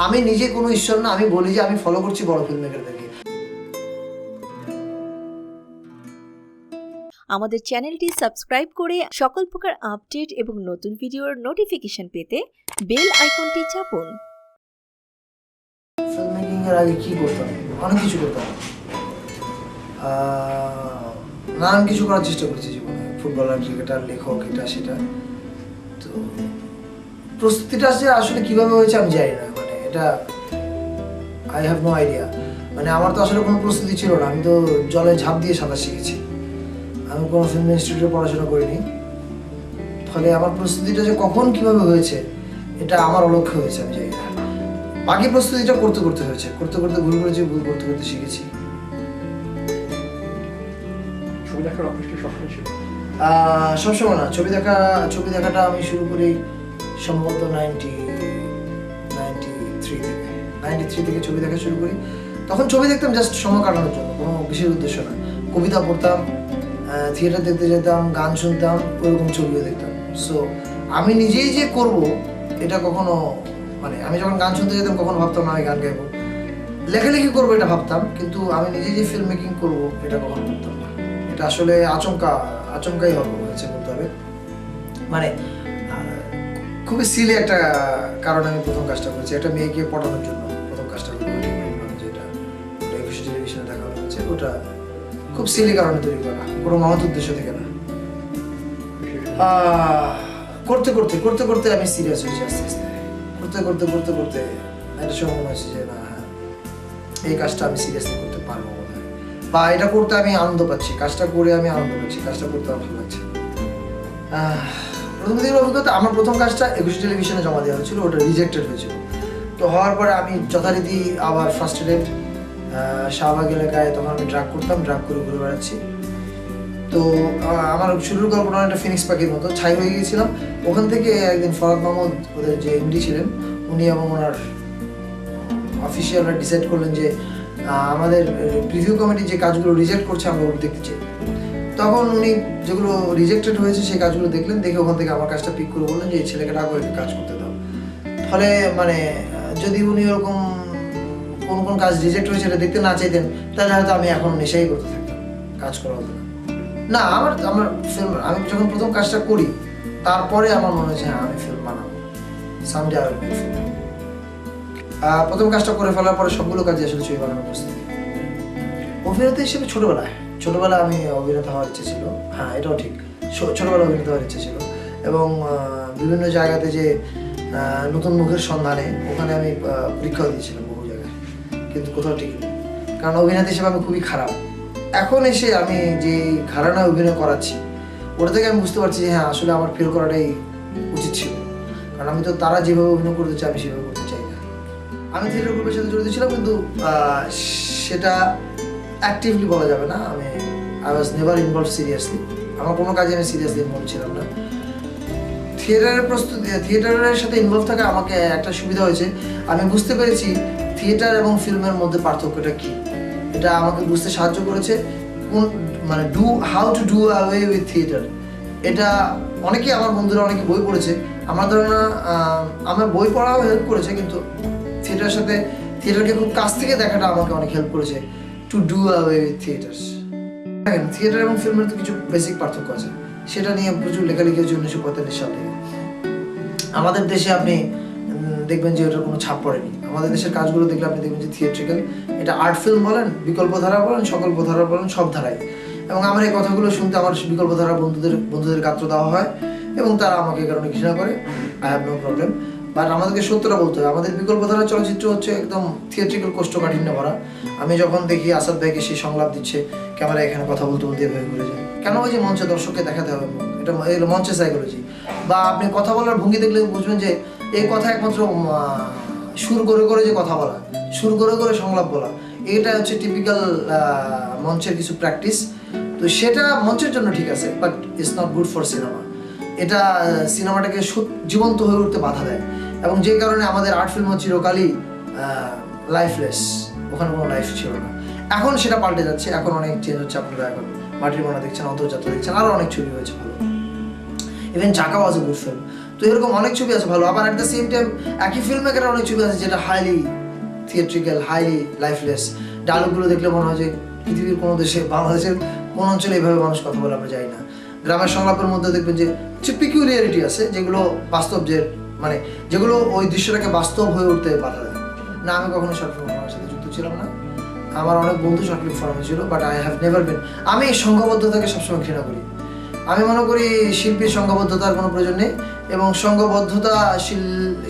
আমি নিজে কোনো ঈশ্বর না, আমি বলি যে আমি ফলো করছি বড় ফিল্ম মেকারদেরকে। আমাদের চ্যানেলটি সাবস্ক্রাইব করে সকল প্রকার আপডেট এবং নতুন ভিডিওর নোটিফিকেশন পেতে বেল আইকনটি চাপুন। ফিল্ম মেকিং এর আগে কি করতাম, অনেক কিছু করতাম, নানান কিছু করার চেষ্টা করেছি জীবনে, ফুটবলার, ক্রিকেটার, লেখক, এটা সেটা। তো প্রস্তুতিটা আসলে কিভাবে হয়েছে আমি জানি না, মানে এটা আই হ্যাভ নো আইডিয়া। মানে আমার তো আসলে কোনো প্রস্তুতি ছিল না, আমি তো জলে ঝাঁপ দিয়ে সাঁতার শিখেছি, আমি কোনো ফিল্ম ইনস্টিটিউটে পড়াশোনা করিনি। ফলে আমার প্রস্তুতিটা যে কখন কিভাবে হয়েছে এটা আমার অলক্ষ্য হয়েছে, আমি জানি না। বাকি প্রস্তুতিটা করতে করতে হয়েছে, করতে করতে ভুল করেছি, ভুল করতে করতে শিখেছি। ছবি দেখার অভ্যাসটা সবসময় ছিল? সবসময় না, ছবি দেখাটা আমি শুরু করি সম্ভবত 93 থেকে ছবি দেখা শুরু করি। তখন ছবি দেখতাম জাস্ট সময় কাটানোর জন্য, কোনো বিশেষ উদ্দেশ্য না। কবিতা পড়তাম, থিয়েটার দেখতে যেতাম, গান শুনতাম, ওরকম ছবিও দেখতাম। সো আমি নিজেই যে করব এটা কখনো, মানে আমি যখন গান শুনতে যেতাম কখনো ভাবতাম না আমি গান গাইবো, লেখালেখি করবো এটা ভাবতাম, কিন্তু আমি নিজেই যে ফিল্ম মেকিং করবো এটা কখনো ভাবতাম না। এটা আসলে আচমকাই হয়েছে বলতে হবে। মানে খুবই সিলি একটা কারণে আমি প্রথম কাজটা করেছি, একটা মেয়েকে পড়ানোর জন্য প্রথম কাজটা করেছি, যেটা একুশে টেলিভিশনে দেখা হয়েছে। ওটা খুব সিলি কারণে তৈরি করা, কোনো মহৎ উদ্দেশ্য থেকে না। করতে করতে করতে করতে আমি সিরিয়াস হয়েছি আস্তে আস্তে, করতে একটা সময় মনে হচ্ছে যে না, এই কাজটা আমি সিরিয়াসলি করতে পারবো বোধহয়, বা এটা করতে আমি আনন্দ পাচ্ছি, কাজটা করে আমি আনন্দ পাচ্ছি, কাজটা করতে আমার ভালো লাগছে। প্রথম দিনের অভিজ্ঞতা, আমার প্রথম কাজটা একুশে টেলিভিশনে জমা দেওয়া হয়েছিল, ওটা রিজেক্টেড হয়েছিল। তো হওয়ার পরে আমি যথারীতি আবার ফার্স্টেড শাহবাগ এলাকায়, তখন আমি ড্রাগ করতাম, ড্রাগ করে ঘুরে বেড়াচ্ছি। তো আমার শুরুর গল্পটা একটা ফিনিক্স পাখির মতো ছাই হয়ে গিয়েছিলাম। ওখান থেকে একদিন ফরাদ মাহমুদ, ওদের যে এমডি ছিলেন, উনি এবং ওনার অফিসিয়ালরা ডিসাইড করলেন যে আমাদের প্রিভিউ কমিটি যে কাজগুলো রিজেক্ট করছে আমরা ওগুলো দেখতে চাই। তখন উনি যেগুলো রিজেক্টেড হয়েছে সেই কাজগুলো দেখলেন, দেখে ওখান থেকে আমার কাজটা পিক করে বললেন যে এই ছেলেকে ডাকো, একটু কাজ করতে দাও। ফলে মানে যদি উনি ওরকম কোন কাজ রিজেক্ট হয়েছে এটা দেখতে না চাইতেন, তাহলে হয়তো আমি এখন নেশাই করতে থাকতাম, কাজ করা হতো না। আমার ফিল্ম, আমি যখন প্রথম কাজটা করি তারপরে আমার মনে হচ্ছে হ্যাঁ আমি ফিল্ম বানাবো, someday I will make film. প্রথম কাজটা করে ফেলার পরে সবগুলো কাজে আসলে ছবি বানানোর প্রস্তুতি। অভিনেতা হিসেবে ছোটবেলা আমি অভিনেতা হওয়ার ইচ্ছে ছিল, হ্যাঁ এটাও ঠিক, ছোটবেলা অভিনেতা হওয়ার ইচ্ছে ছিল। এবং বিভিন্ন জায়গাতে যে নতুন মুখের সন্ধানে, ওখানে আমি পরীক্ষাও দিয়েছিলাম বহু জায়গায়, কিন্তু কোথাও টিকিনি, কারণ অভিনেতা হিসেবে আমি খুবই খারাপ। এখন এসে আমি যে ঘরানায় অভিনয় করাচ্ছি ওটা থেকে আমি বুঝতে পারছি যে হ্যাঁ আসলে আমার ফেল করাটাই উচিত ছিল, কারণ আমি তো তারা যেভাবে অভিনয় করতে চাই আমি সেভাবে করতে চাই না। আমি থিয়েটার গ্রুপের সাথে জড়িত ছিলাম, কিন্তু সেটা অ্যাক্টিভলি বলা যাবে না, আমি I was never involve seriously, আমার কোনো কাজে আমি সিরিয়াসলি ইনভলভ ছিলাম না। থিয়েটারের সাথে ইনভলভ থাকা আমাকে একটা সুবিধা হয়েছে, আমি বুঝতে পেরেছি থিয়েটার এবং ফিল্মের মধ্যে পার্থক্যটা কী। এটা আমাকে বুঝতে সাহায্য করেছে, মানে how to do away with theatre. এটা অনেকেই, আমার বন্ধুরা অনেকে বই পড়েছে, আমার ধারণা আমার বই পড়াও হেল্প করেছে, কিন্তু থিয়েটারের সাথে থিয়েটারকে খুব কাছ থেকে দেখাটা আমাকে অনেক হেল্প করেছে to do away with theatres. দেখেন, থিয়েটার এবং ফিল্মের তো কিছু বেসিক পার্থক্য আছে, সেটা নিয়ে প্রচুর লেখালেখি হয়েছে 1945 সাল থেকে। আমাদের দেশে আপনি দেখবেন যে ওটার কোনো ছাপ পড়েনি। আমাদের দেশের কাজগুলো দেখলে আপনি দেখবেন যে থিয়েট্রিক্যাল, এটা আর্ট ফিল্ম বলেন, বিকল্প ধারা বলেন, সকল্প ধারা বলেন, সব ধারাই। এবং আমার এই কথাগুলো শুনতে আমার বিকল্প ধারা বন্ধুদের গাত্র দেওয়া হয়, এবং তারা আমাকে এই কারণে ঘৃণা করে, I have no problem. But আমাদেরকে সত্যটা বলতে হবে, আমাদের বিকল্প ধারার চলচ্চিত্র হচ্ছে একদম থিয়েট্রিক্যাল কোষ্ঠকাঠিন্য ভরা। আমি যখন দেখি আসাদ ভাইকে সেই সংলাপ দিচ্ছে, ক্যামেরা এখানে কথা বলতে বলতে এভাবে ঘুরে যায়, কেন? ওই যে মঞ্চে দর্শককে দেখাতে হবে, এটা মঞ্চের সাইকোলজি। বা আপনি কথা বলার ভঙ্গি দেখলে বুঝবেন যে এই কথা একমাত্র সুর করে যে কথা বলা, সুর করে সংলাপ বলা, এটা হচ্ছে টিপিক্যাল মঞ্চের কিছু প্র্যাকটিস। তো সেটা মঞ্চের জন্য ঠিক আছে, but it's not good for cinema. এটা সিনেমাটাকে জীবন্ত হয়ে উঠতে বাধা দেয়, এবং যে কারণে আমাদের আর্ট ফিল্ম চিরকালই লাইফলেস, ওখানে কোনো লাইফ ছিল না। এখন সেটা পাল্টে যাচ্ছে, এখন অনেক চেঞ্জ হচ্ছে। আপনারা এখন মাটির মনা দেখছেন, অন্তর্জাত্রা দেখছেন, আরও অনেক ছবি হয়েছে ভালো। ইভেন চাকা ওয়াজ এ গুড ফিল্ম। তো এরকম অনেক ছবি আছে ভালো, আবার অ্যাট দ্য সেম টাইম একই ফিল্ম মেকারের অনেক ছবি আছে যেটা হাইলি থিয়েট্রিক্যাল, হাইলি লাইফলেস। ডায়লগগুলো দেখলে মনে হয় যে পৃথিবীর কোনো দেশে, বাংলাদেশের কোন অঞ্চলে এইভাবে মানুষ কথা বলে আমরা জানি না। গ্রামের সংলাপের মধ্যে দেখবেন যে কিছু পিকুলিয়ারিটি আছে যেগুলো বাস্তব, যে মানে যেগুলো ওই দৃশ্যটাকে বাস্তব হয়ে উঠতে বাধা দেয় না। আমি কখনো শর্ট ফিল্ম ফর্মের সাথে যুক্ত ছিলাম না, আমার অনেক বন্ধু শর্ট ফিল্ম ফর্মে ছিল, but I have never been. আমি সংঘবদ্ধতাকে সবসময় ঘৃণা করি। আমি মনে করি শিল্পীর সংঘবদ্ধতার কোনো প্রয়োজন নেই, এবং সংঘবদ্ধতা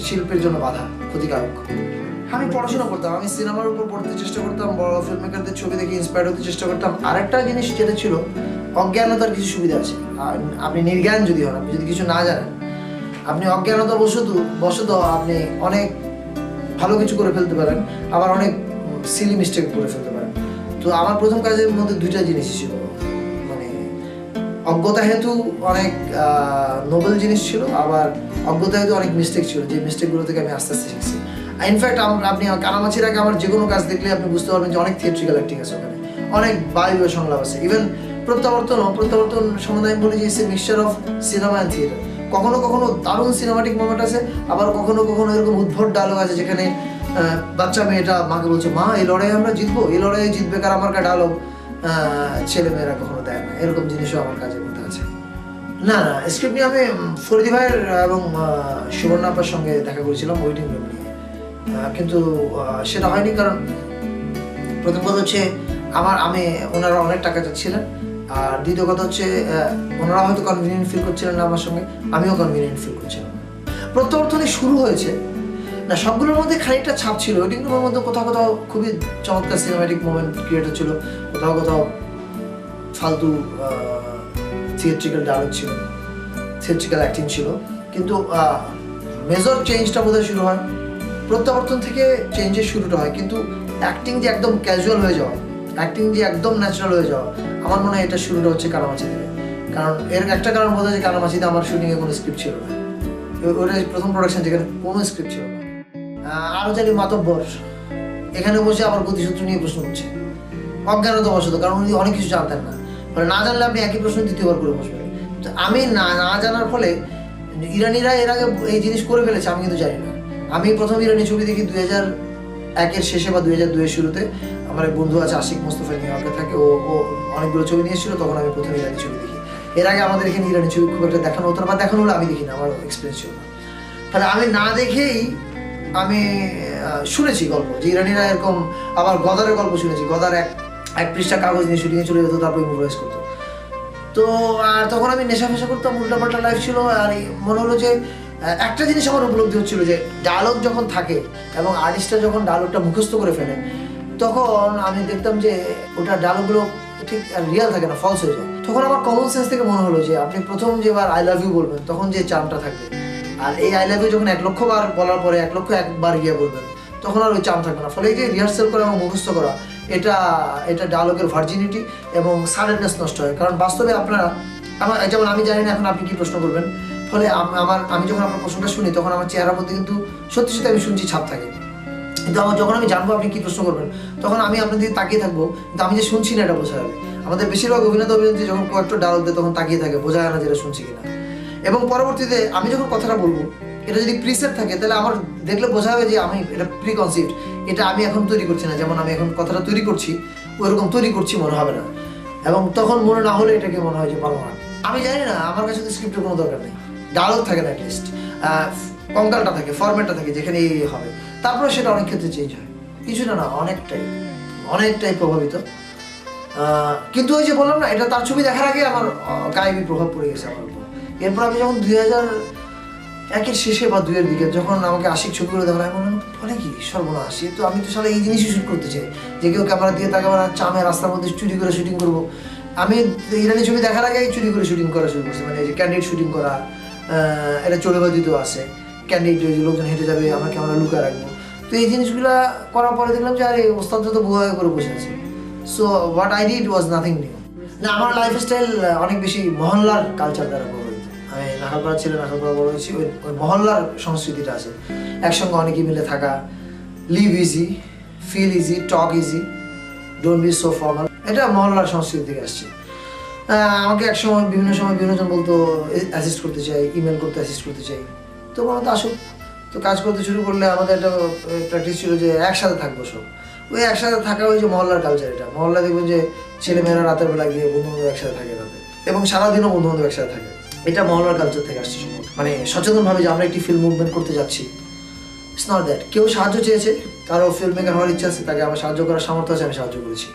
শিল্পের জন্য বাধা, ক্ষতিকারক। আমি পড়াশোনা করতাম, আমি সিনেমার উপর পড়তে চেষ্টা করতাম, বড় ফিল্ম মেকারদের ছবি দেখে ইন্সপায়ার্ড হতে চেষ্টা করতাম। আরেকটা জিনিস যেটা ছিল, অজ্ঞানতার কিছু সুবিধা আছে। আপনি নির্জ্ঞান যদি হন, আপনি যদি কিছু না জানেন, আপনি অজ্ঞানতা বশত আপনি অনেক ভালো কিছু করে ফেলতে পারেন, আবার অনেক সিলি মিস্টেক করে ফেলতে পারেন। তো আমার প্রথম কাজের মধ্যে দুইটা জিনিসই ছিল, মানে অজ্ঞতা হেতু অনেক নোবেল জিনিস ছিল, আবার অজ্ঞতা হেতু অনেক মিস্টেক ছিল, যে মিস্টেকগুলো থেকে আমি আস্তে আস্তে শিখছি। ইনফ্যাক্ট আপনি কানামাছির আগে আমার যে কোনো কাজ দেখলে আপনি বুঝতে পারবেন যে অনেক থিয়েট্রিক্যাল অ্যাক্টিং আছে ওখানে, অনেক বায়বীয় সংলাপ আছে। ইভেন প্রত্যাবর্তন সম্বন্ধে আমি বলি যে it's a mixture of cinema and theatre. কখনো কখনো দারুণ সিনেমাটিক মোমেন্ট আছে, আবার কখনো কখনো এরকম উদ্ভট ডায়লগ আছে যেখানে বাচ্চা মেয়েটা মাকে বলছে, মা এই লড়াইয়ে আমরা জিতবো, এই লড়াইয়ে জিতবে কার, আমার কাছে ডায়লগ ছেলে মেয়েরা কখনো দেয় না। এরকম জিনিসও আমার কাজের মধ্যে আছে। না না, স্ক্রিপ্ট নিয়ে আমি ফরিদি ভাইয়ের এবং সুবর্ণা আপার সঙ্গে দেখা করেছিলাম ওয়েটিং রুম নিয়ে, কিন্তু সেটা হয়নি। কারণ প্রথম কথা হচ্ছে আমি ওনারা অনেক টাকা চাচ্ছিলেন, আর দ্বিতীয় কথা হচ্ছে ওনারা হয়তো কনভিনিয়েন্ট ফিল করছিলেন না আমার সঙ্গে, আমিও কনভিনিয়েন্ট ফিল করছিলাম না। প্রত্যাবর্তনে শুরু হয়েছে না, সবগুলোর মধ্যে খানিকটা ছাপ ছিল। ওয়েটিং রুমের মধ্যে কোথাও কোথাও খুবই চমৎকার সিনেম্যাটিক মোমেন্ট ক্রিয়েট হচ্ছিল, কোথাও কোথাও ফালতু থিয়েট্রিক্যাল ডায়লগ ছিল, থিয়েট্রিক্যাল অ্যাক্টিং ছিল। কিন্তু মেজর চেঞ্জটা বোধহয় শুরু হয় প্রত্যাবর্তন থেকে, চেঞ্জের শুরুটা হয়। কিন্তু অ্যাক্টিং যে একদম ক্যাজুয়াল হয়ে যাওয়া, অ্যাক্টিং যে একদম ন্যাচারাল হয়ে যাওয়া, আমার মনে হয় এটা শুরুটা হচ্ছে কানামাছি থেকে। কারণ এর একটা কারণ বোধ হয় যে কানামাছিতে আমার শুটিংয়ে কোনো স্ক্রিপ্ট ছিল না, ওটা প্রথম প্রোডাকশন যেখানে কোনো স্ক্রিপ্ট ছিল না। আরও জানি মাতব্বর এখানে বসে আবার গতিসূত্র নিয়ে প্রশ্ন করছে, অজ্ঞানতা বশত, কারণ উনি অনেক কিছু জানতেন না। মানে না জানলে আপনি একই প্রশ্ন দ্বিতীয়বার করে বসবেন। তো আমি না জানার ফলে ইরানিরা এর আগে এই জিনিস করে ফেলেছে, আমি কিন্তু জানি না। আমি প্রথম ইরানি ছবি দেখি 2001-এর শেষে বা 2002-এর শুরুতে। আমার এক বন্ধু আছে আশিক মোস্তফা, নিউ ইয়র্কে থাকে, ও অনেকগুলো ছবি নিয়ে এসেছিল, তখন আমি প্রথম ইরানি ছবি দেখি। এর আগে আমাদের এখানে ইরানি ছবি খুব একটা দেখানো হতো না, বা দেখানো হলে আমি দেখি না, আমার এক্সপিরিয়েন্স ছিল না। তাহলে আমি না দেখেই আমি শুনেছি গল্প যে ইরানিরা এরকম, আবার গদারের গল্প শুনেছি, গদার এক পৃষ্ঠা কাগজ নিয়ে শুটিংয়ে চলে যেত, তারপর ইম্প্রোভাইজ করতো। তো আর তখন আমি নেশা ফেশা করতাম, উল্টাপাল্টা লাইফ ছিল। আর মনে হলো যে একটা জিনিস আমার উপলব্ধি হচ্ছিল যে ডায়লগ যখন থাকে এবং আর্টিস্টরা যখন ডায়লগটা মুখস্থ করে ফেলে, তখন আমি দেখতাম যে ওটা ডায়লগগুলো ঠিক রিয়াল থাকে না, ফলস হয়ে যায়। তখন আমার কমন সেন্স থেকে মনে হলো যে আপনি প্রথম যেবার আই লাভ ইউ বলবেন, তখন যে চামটা থাকবে, আর এই আই লাভ ইউ যখন 1 লক্ষ বার বলার পরে 1 লক্ষ একবার গিয়ে বলবেন, তখন আর ওই চাম থাকবে না। ফলে এই যে রিহার্সাল করা এবং মুখস্থ করা, এটা ডায়লগের ভার্জিনিটি এবং সাডেননেস নষ্ট হয়। কারণ বাস্তবে আপনারা যেমন আমি জানি না এখন আপনি কি প্রশ্ন করবেন, ফলে আমি যখন আপনার প্রশ্নটা শুনি, তখন আমার চেহারার মধ্যে কিন্তু সত্যি সত্যি আমি শুনছি ছাপ থাকে। কিন্তু যখন আমি জানবো আপনি কি প্রশ্ন করবেন, তখন আমি আপনার দিকে তাকিয়ে থাকবো, কিন্তু আমি যে শুনছি না এটা বোঝা যাবে। আমাদের বেশিরভাগ অভিনেত্রী যখন কয়েকটা ডায়লগ দেয়, তখন তাকিয়ে থাকে, বোঝা যায় না যেটা শুনছি কিনা। এবং পরবর্তীতে আমি যখন কথাটা বলবো, এটা যদি প্রিসেট থাকে, তাহলে আমার দেখলে বোঝা যাবে যে আমি এটা প্রি কনসিভড, এটা আমি এখন তৈরি করছি না। যেমন আমি এখন কথাটা তৈরি করছি, ওইরকম তৈরি করছি মনে হবে না, এবং তখন মনে না হলে এটাকে মনে হয় যে পারবো না। আমি জানি না, আমার কাছে তো স্ক্রিপ্টের কোনো দরকার নেই, ডায়লগ থাকে না, অ্যাটলিস্ট কঙ্কালটা থাকে, ফরম্যাটটা থাকে, যেখানে এই হবে। তারপরে সেটা অনেক ক্ষেত্রে চেঞ্জ হয়, কিছুটা না, অনেকটাই প্রভাবিত। কিন্তু ওই যে বললাম না, এটা তার ছবি দেখার আগে আমার গায়েবী প্রভাব পড়ে গেছে আমার উপর। এরপর আমি যখন 2001-এর শেষে বা 2-এর দিকে যখন আমাকে আশিক ছবিগুলো দেখানো, আমি বললাম বলে কি সর্বনাশ, তো আমি তো সারা এই জিনিসই শ্যুট করতে চাই, যে কেউ ক্যামেরা দিয়ে তাকে আমরা চামে রাস্তার মধ্যে চুরি করে শুটিং করবো। আমি ইরানি ছবি দেখার আগেই চুরি করে শুটিং করা শুরু করছি, মানে এই যে ক্যান্ডিড শুটিং করা, এটা চড়ুইবাজিতেও আছে, ক্যান্ডিড লোকজন হেঁটে যাবে, আমরা ক্যামেরা লুকায় রাখবো। তো এই জিনিসগুলো করার পরে দেখলাম যে আরে ওস্তাদ তো বুয়া করে বসে আছে। So what I did was nothing new. না, আমার লাইফস্টাইল অনেক বেশি মহল্লার কালচার দ্বারা প্রভাবিত। আমি নাখালপাড়া ছেলে, নাখালপাড়া বড় হয়েছি, ওই মহল্লার সংস্কৃতিটা আছে, একসঙ্গে অনেকে মিলে থাকা, live easy, feel easy, talk easy, don't be so formal, এটা মহল্লার সংস্কৃতি থেকে আসছে। আমাকে একসময় বিভিন্ন জন বলতো অ্যাসিস্ট করতে চাই, ইমেল করতে অ্যাসিস্ট করতে চাই, তো বলতো আসুক। তো কাজ করতে শুরু করলে আমাদের একটা প্র্যাকটিস ছিল যে একসাথে থাকবো সব। ওই একসাথে থাকা ওই যে মহল্লার কালচার, এটা মহল্লা দেখবেন যে ছেলেমেয়েরা রাতের বেলা গিয়ে বন্ধু-বান্ধব একসাথে থাকে রাতে, এবং সারাদিনও বন্ধু-বান্ধব একসাথে থাকে। এটা মহল্লার কালচার থেকে আসছে সম্ভব, মানে সচেতনভাবে যে আমরা একটি ফিল্ম মুভমেন্ট করতে যাচ্ছি। ইটস নট দ্যাট কেউ সাহায্য চেয়েছে, কারো ফিল্ম মেকার হওয়ার ইচ্ছা আছে, তাকে আমার সাহায্য করার সামর্থ্য আছে, আমি সাহায্য করেছি।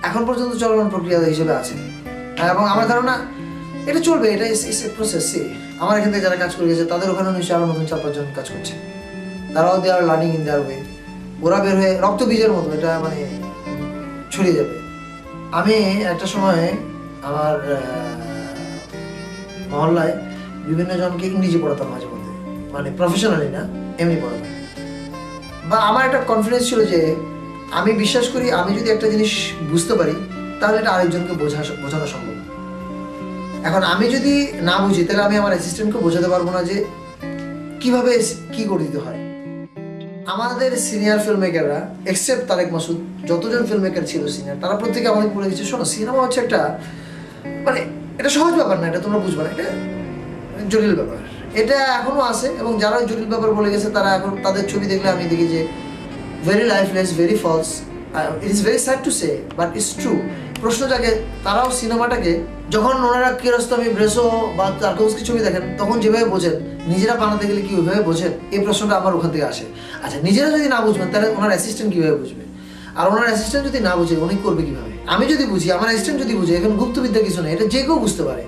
এখন পর্যন্ত চলমান প্রক্রিয়া হিসেবে আছে, এবং আমার ধারণা এটা চলবে। এটা ইস এ প্রসেস। আমার এখান থেকে যারা কাজ করে গেছে তাদের ওখানে নিশ্চয়ই আরো নতুন 4-5 জন কাজ করছে, তারাও they are learning in their way. ওরা বের হয়ে রক্ত বীজের মতো এটা মানে ছড়িয়ে যাবে। আমি একটা সময় আমার মহল্লায় বিভিন্ন জনকে ইংরেজি পড়াতাম মাঝে মধ্যে, মানে প্রফেশনালি না, এমনি পড়াতাম। বা আমার একটা কনফিডেন্স ছিল যে আমি বিশ্বাস করি আমি যদি একটা জিনিস বুঝতে পারি তাহলে এটা আরেকজনকে বোঝানো সম্ভব। এখন আমি যদি না বুঝি তাহলে আমি আমার অ্যাসিস্ট্যান্টকে বোঝাতে পারবো না যে কিভাবে কি করে দিতে হয়। আমাদের সিনিয়র ফিল্ম মেকাররা এক্সেপ্ট তারেক মাসুদ, যতজন ফিল্ম মেকার ছিল সিনিয়র, তারা প্রত্যেকে আমাদের বলে দিচ্ছে, শোনো সিনেমা হচ্ছে একটা মানে এটা সহজ ব্যাপার না, এটা তোমরা বুঝবে না, এটা জটিল ব্যাপার। এটা এখনো আছে, এবং যারা জটিল ব্যাপার বলে গেছে তারা এখন তাদের ছবি দেখলে আমি দেখি যে very lifeless, very false. It is very sad to say, but it's true. প্রশ্ন জাগে তারাও সিনেমাটাকে যখন ওনারা কিয়ারোস্তামি, ব্রেসো বা তারকোভস্কির ছবি দেখেন তখন যেভাবে বোঝেন, নিজেরা বানাতে গেলে কি ওইভাবে বোঝেন? এই প্রশ্নটা আমার ওখান থেকে আসে। আচ্ছা, নিজেরা যদি না বুঝবেন তাহলে ওনার অ্যাসিস্ট্যান্ট কীভাবে বুঝবে? আর ওনার অ্যাসিস্ট্যান্ট যদি না বুঝে উনি করবে কীভাবে? আমি যদি বুঝি, আমার অ্যাসিস্ট্যান্ট যদি বুঝে, এখন গুপ্তবিদ্যা কিছু নেই, এটা যে কেউ বুঝতে পারে।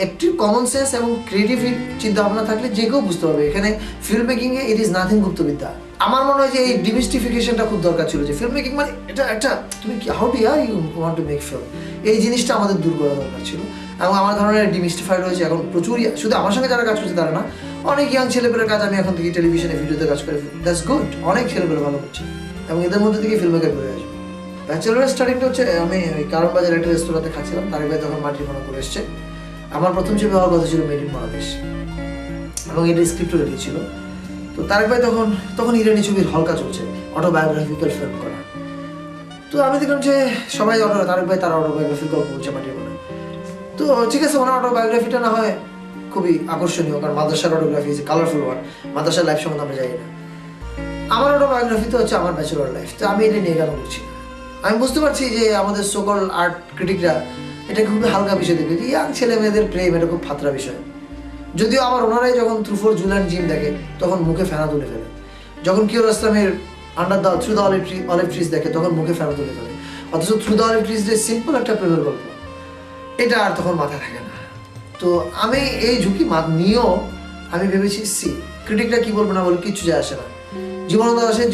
একটি কমন সেন্স এবং ক্রিয়েটিভ চিন্তা ভাবনা থাকলে যে কেউ বুঝতে পারবে। এখানে ফিল্ম মেকিংয়ে ইট ইজ নাথিং গুপ্তবিদ্যা। আমার মনে হয় যে এই ডিমিস্টিফিকেশনটা খুব দরকার ছিল, যে ফিল্ম মেকিং মানে এটা একটা তুমি how do you want to make film, এই জিনিসটা আমাদের দূর করা দরকার ছিল। এবং আমার ধরনের ডিমিস্টিফাইড হয়েছে এখন প্রচুর। শুধু আমার সঙ্গে যারা কাজ করছে তারা না, অনেক ইয়াং ছেলেপেলের কাজ আমি এখন থেকে টেলিভিশনে, ভিডিওতে কাজ করে, দ্যাটস গুড। অনেক ছেলেপেলে ভালো করছে, এবং এদের মধ্যে থেকে ফিল্ম মেকার করে আসবে। ব্যাচেলরের স্টাডিংটা হচ্ছে আমি ওই কারণ বাজার একটা রেস্তোরাঁতে খাচ্ছিলাম, তারেক ভাই তখন মাটির মনে করে এসছে। আমার প্রথম ছবি হওয়ার কথা ছিল মেড ইন বাংলাদেশ, এবং এটা স্ক্রিপ্টও রেডি ছিল। তো তারেক ভাই তখন ইরানি ছবির হলকা চলছে, অটোবায়োগ্রাফিক্যাল ফিল্ম করা। তো আমি দেখলাম যে সবাই তারেক ভাই তার অটোবায়োগ্রাফির গল্প বলছে মাটির মনে। তো ঠিক আছে, ওনার অটোবায়োগ্রাফিটা না হয় খুবই আকর্ষণীয়, কারণ মাদ্রাসার অটোগ্রাফি ইজ কালারফুল ওয়ার্ড, মাদ্রাসার লাইফ সম্বন্ধে আমরা জানি না। আমার অটোবায়োগ্রাফি তো হচ্ছে আমার ব্যাচেলর লাইফ, তো আমি এটা নিয়ে কেন করছি না? আমি বুঝতে পারছি যে আমাদের সকল আর্ট ক্রিটিকরা এটা খুবই হালকা বিষয় দেখবে, যে ইয়াং ছেলে মেয়েদের প্রেম এটা খুব ফাতরা বিষয়। যদিও আবার ওনারাই যখন থ্রু ফর জুলান জিম দেখে তখন মুখে ফেনা তুলে ফেলে, যখন কিয়ারোস্তামির থ্রু দ্য অলিভ ট্রিজ দেখে তখন মুখে ফেনা তুলে ফেলে, অথচ থ্রু দ্য অলিভ ট্রিজ যে সিম্পল একটা প্রেমের গল্প, এটা আর তখন মাথায় থাকে না। তো আমি এই ঝুঁকি নিয়েও আমি ভেবেছি ক্রিটিকরা কি বলবো না বলে কিচ্ছু যায় আসে না। জীবনানন্দ দাশের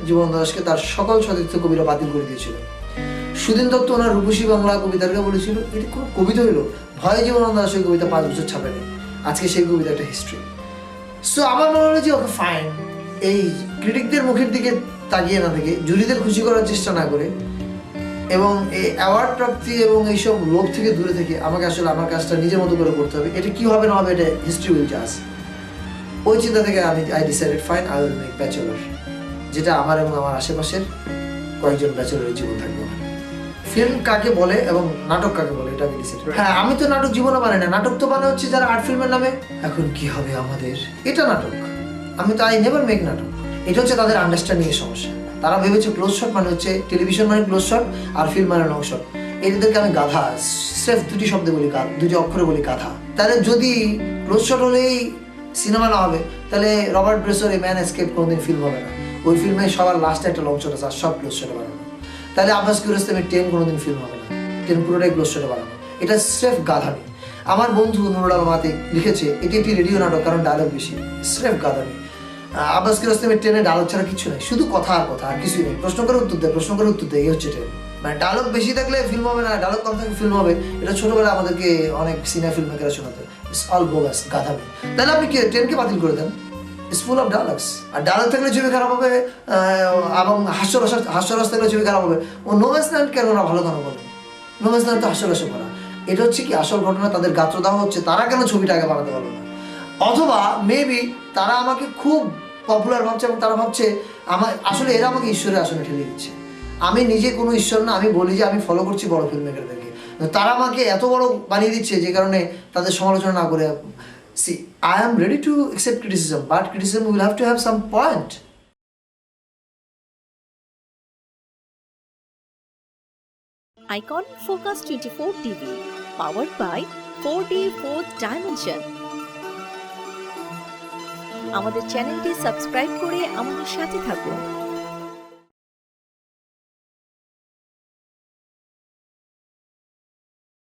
জীবনানন্দ দাশকে তার সকল সতীর্থ কবিরা বাতিল করে দিয়েছিল। সুদিন দত্ত ওনার রূপসী বাংলা কবিতাকে বলেছিল এটা কোনো কবিতা হইলো, ভয়ে জীবনানন্দ দাশের কবিতা 5 বছর ছাপেনি, আজকে সেই কবিতা একটা হিস্ট্রি। সো আমার মনে হলো যে ওকে ফাইন, এই ক্রিটিকদের মুখের দিকে তাকিয়ে না থেকে, জুরিদের খুশি করার চেষ্টা না করে, এবং এই অ্যাওয়ার্ড প্রাপ্তি এবং এইসব লোভ থেকে দূরে থেকে আমাকে আসলে আমার কাজটা নিজের মতো করে করতে হবে। এটা কি হবে না হবে এটা হিস্ট্রি উইল জাজ। ওই চিন্তা থেকে I decided fine I will make bachelor, যেটা আমার এবং আমার আশেপাশের কয়েকজন ব্যাচেলরের জীবন থাকবে। ফিল্ম কাকে বলে এবং নাটক কাকে বলে এটা আমি ডিসাইড করি। হ্যাঁ, আমি তো নাটক জীবনে বানাই না, নাটক তো বানা হচ্ছে যারা আর্ট ফিল্মের নামে। এখন কি হবে আমাদের, এটা নাটক। আমি তো আই নেভার মেক নাটক। এটা হচ্ছে তাদের আন্ডারস্ট্যান্ডিং এর সমস্যা। তারা ভেবেছে ক্লোজ শট মানে হচ্ছে টেলিভিশন মানে ক্লোজ শট, আর ফিল্ম মানে লং শট। এদেরকে আমি গাধা, স্রেফ 2টি শব্দে বলি, 2টি অক্ষরে বলি গাধা। তাহলে যদি ক্লোজ শট হলেই সিনেমা না হবে, তাহলে রবার্ট ব্রেসোর এই ম্যান এসকেপ কোনোদিন ফিল্ম হবে না। ওই ফিল্মে সবার লাস্টে একটা লং শট আছে, আর সব ক্লোজ শটে বানানো। তাহলে আব্বাস কিয়ারোস্তামির 10 কোনোদিন ফিল্ম হবে না, 10 পুরোটাই ক্লোজ শটে বানানো। এটা স্রেফ গাধামি। আমার বন্ধু নুরুল আলম আতিক লিখেছে এটি একটি রেডিও নাটক, কারণ ডায়লগ বেশি, স্রেফ গাধামি। আব্বাস কিয়ারোস্তামির 10-এ ডায়লগ ছাড়া কিছু নেই, শুধু কথা আর কথা, আর কিছুই নেই। প্রশ্ন করে উত্তর দেয়, এই হচ্ছে 10। মানে ডায়লগ বেশি থাকলে ফিল্ম হবে না, ডায়লগ কম থাকলে ফিল্ম হবে। এটা ছোটবেলায় আমাদেরকে অনেক সিনিয়র ফিল্ম মেকাররা শোনাতো, ইটস অল বোগাস, গাধামি। তাহলে আপনি কি 10কে বাতিল করে দেন? It's full of dialogues. আর ডায়লগ থাকলে ছবি খারাপ হবে, এবং হাস্যরস থাকলে ছবি খারাপ হবে। ও নোম্যান্স ল্যান্ড কেন না ভালো কেন বলেন? নোম্যান্স ল্যান্ড তো হাস্যরসে ভরা। এটা হচ্ছে কি আসল ঘটনা, তাদের গাত্রদাহ হচ্ছে, তারা কেন ছবিটা আগে বানাতে পারলো না? অথবা মেবি তারা আমাকে খুব পপুলার ভাবছে, এবং তারা ভাবছে আসলে এরা আমাকে ঈশ্বরের আসনে ঠেলে দিচ্ছে। আমি নিজে কোনো ঈশ্বর না, আমি বলি যে আমি ফলো করছি বড় ফিল্ম মেকারদেরকে, তারা আমাকে এত বড় বানিয়ে দিচ্ছে যে কারণে তাদের সমালোচনা না করে See, I am ready to accept criticism, but criticism will have to have some point. Icon Focus 24 TV, powered by 4D Fourth Dimension. আমাদের চ্যানেলটি সাবস্ক্রাইব করে আমাদের সাথে থাকুন।